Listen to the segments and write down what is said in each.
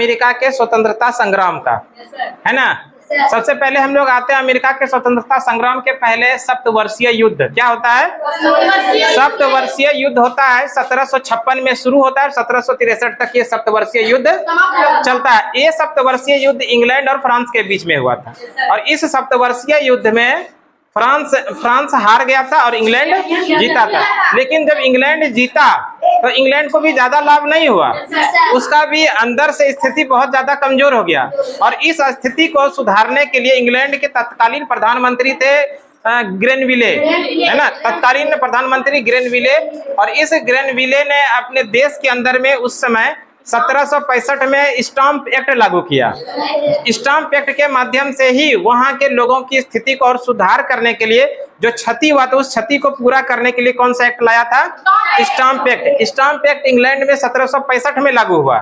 America के स्वतंत्रता संग्राम का, है ना। सबसे पहले हम लोग आते हैं अमेरिका के स्वतंत्रता संग्राम के पहले सप्तवर्षीय युद्ध। क्या होता है? सप्तवर्षीय युद्ध होता है। 1756 में शुरू होता है, 1763 तक ये सप्तवर्षीय युद्ध चलता है। ये सप्तवर्षीय युद्ध इंग्लैंड और फ्रांस के बीच में हुआ था, और इस सप्तवर्षीय युद्ध में फ्रांस हार गया था और इंग्लैंड जीता था। लेकिन जब इंग्लैंड जीता तो इंग्लैंड को भी ज्यादा लाभ नहीं हुआ, उसका भी अंदर से स्थिति बहुत ज्यादा कमजोर हो गया। और इस स्थिति को सुधारने के लिए इंग्लैंड के तत्कालीन प्रधानमंत्री थे ग्रेनविले, है ना, तत्कालीन प्रधानमंत्री ग्रेनविले। और इस ग्रेनविले ने अपने देश के अंदर में उस समय 1765 में स्टाम्प एक्ट लागू किया। स्टाम्प एक्ट के माध्यम से ही वहां के लोगों की स्थिति को और सुधार करने के लिए, जो क्षति हुआ था उस क्षति को पूरा करने के लिए कौन सा एक्ट लाया था? Stamp act. Stamp act England में 1765 में लागू हुआ,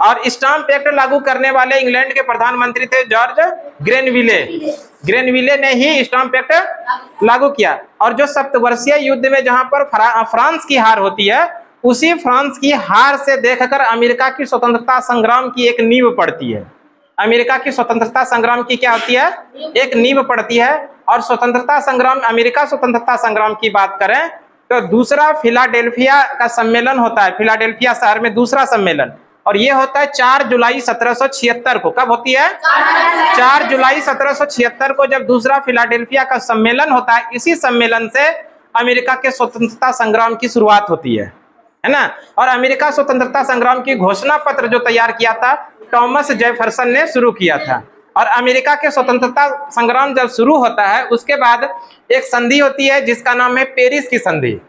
और स्टाम्प एक्ट लागू करने वाले इंग्लैंड के प्रधानमंत्री थे जॉर्ज ग्रेनविले। ग्रेनविले ने ही स्टाम्प एक्ट लागू किया। और जो सप्तवर्षीय युद्ध में जहां पर फ्रांस की हार होती है, उसी फ्रांस की हार से देखकर अमेरिका की स्वतंत्रता संग्राम की एक नींव पड़ती है। अमेरिका की स्वतंत्रता संग्राम की क्या होती है? एक नींव पड़ती है। और स्वतंत्रता संग्राम, अमेरिका स्वतंत्रता संग्राम की बात करें तो दूसरा फिलाडेल्फिया का सम्मेलन होता है, फिलाडेल्फिया शहर में दूसरा सम्मेलन, और ये होता है 4 जुलाई 1776 को। कब होती है? 4 जुलाई 1776 को जब दूसरा फिलाडेल्फिया का सम्मेलन होता है। इसी सम्मेलन से अमेरिका के स्वतंत्रता संग्राम की शुरुआत होती है ना। और अमेरिका स्वतंत्रता संग्राम की घोषणा पत्र जो तैयार किया था थॉमस जेफरसन ने शुरू किया था। और अमेरिका के स्वतंत्रता संग्राम जब शुरू होता है उसके बाद एक संधि होती है जिसका नाम है पेरिस की संधि।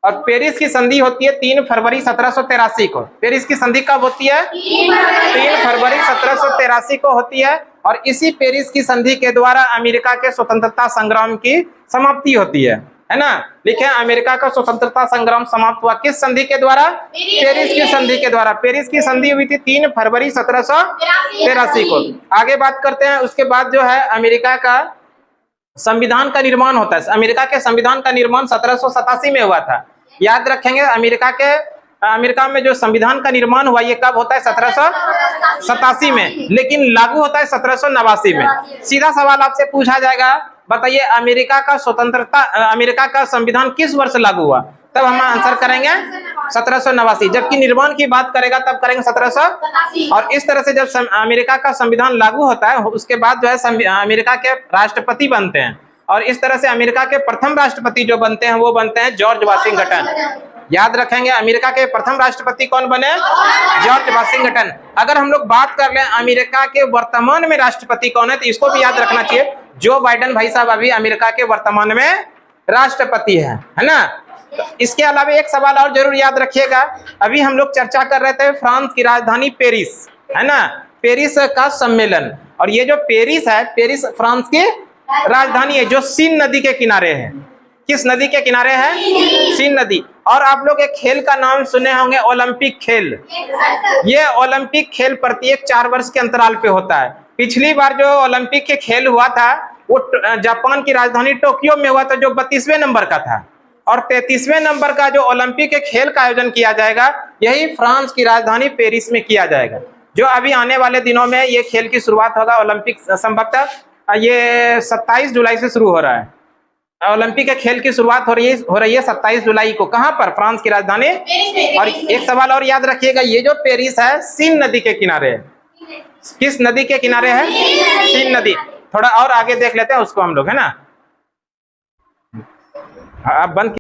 और पेरिस की संधि होती है 3 फरवरी 1783 को। पेरिस की संधि कब होती है? 3 फरवरी 1783 को होती है। और इसी पेरिस की संधि के द्वारा अमेरिका के स्वतंत्रता संग्राम की समाप्ति होती है ना। लिखे अमेरिका का स्वतंत्रता संग्राम समाप्त हुआ किस संधि के द्वारा? पेरिस की संधि के द्वारा। पेरिस की संधि हुई थी 3 फरवरी 1783 को। आगे बात करते हैं। उसके बाद जो है अमेरिका का संविधान का निर्माण होता है। अमेरिका के संविधान का निर्माण 1787 में हुआ था। याद रखेंगे अमेरिका में जो संविधान का निर्माण हुआ ये कब होता है? 1787 में, लेकिन लागू होता है 1789 में। सीधा सवाल आपसे पूछा जाएगा, बताइए अमेरिका का संविधान किस वर्ष लागू हुआ? तब हम आंसर करेंगे 1789। जबकि निर्माण की बात करेगा तब करेंगे 1700। और इस तरह से जब अमेरिका का संविधान लागू होता है उसके बाद जो है अमेरिका के राष्ट्रपति बनते हैं। और इस तरह से अमेरिका के प्रथम राष्ट्रपति जो बनते हैं वो बनते हैं जॉर्ज वाशिंगटन। याद रखेंगे अमेरिका के प्रथम राष्ट्रपति कौन बने? George Washington. अगर हम लोग बात कर लें अमेरिका के वर्तमान में राष्ट्रपति कौन है तो इसको भी याद रखना चाहिए। जो बाइडेन भाई साहब अभी अमेरिका के वर्तमान में राष्ट्रपति है ना। तो इसके अलावा एक सवाल और जरूर याद रखिएगा। अभी हम लोग चर्चा कर रहे थे फ्रांस की राजधानी पेरिस, है ना, पेरिस का सम्मेलन। और ये जो पेरिस है, पेरिस फ्रांस की राजधानी है जो सीन नदी के किनारे है। किस नदी के किनारे है? सीन नदी। और आप लोग एक खेल का नाम सुने होंगे, ओलंपिक खेल। ये ओलंपिक खेल प्रत्येक 4 वर्ष के अंतराल पे होता है। पिछली बार जो ओलंपिक के खेल हुआ था वो जापान की राजधानी टोक्यो में हुआ था जो 32वें नंबर का था। और 33वें नंबर का जो ओलंपिक के खेल का आयोजन किया जाएगा यही फ्रांस की राजधानी पेरिस में किया जाएगा। जो अभी आने वाले दिनों में ये खेल की शुरुआत होगा। ओलंपिक संभवतः ये 27 जुलाई से शुरू हो रहा है। ओलंपिक के खेल की शुरुआत हो रही है 27 जुलाई को। कहां पर? फ्रांस की राजधानी। और एक सवाल और याद रखिएगा, ये जो पेरिस है सीन नदी के किनारे है। किस नदी के किनारे है? सीन नदी। थोड़ा और आगे देख लेते हैं उसको हम लोग, है ना। अब बंद